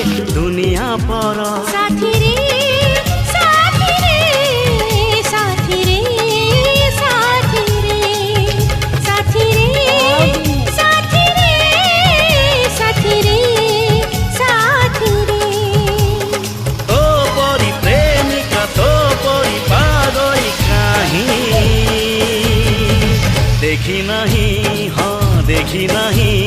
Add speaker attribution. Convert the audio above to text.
Speaker 1: दुनिया पर
Speaker 2: साथी रे साथी रे साथी रे साथी रे साथी रे साथी रे साथी रे साथी रे
Speaker 1: तो परी प्रेमिका तो परी पागल कहीं देखी नहीं हाँ देखी नहीं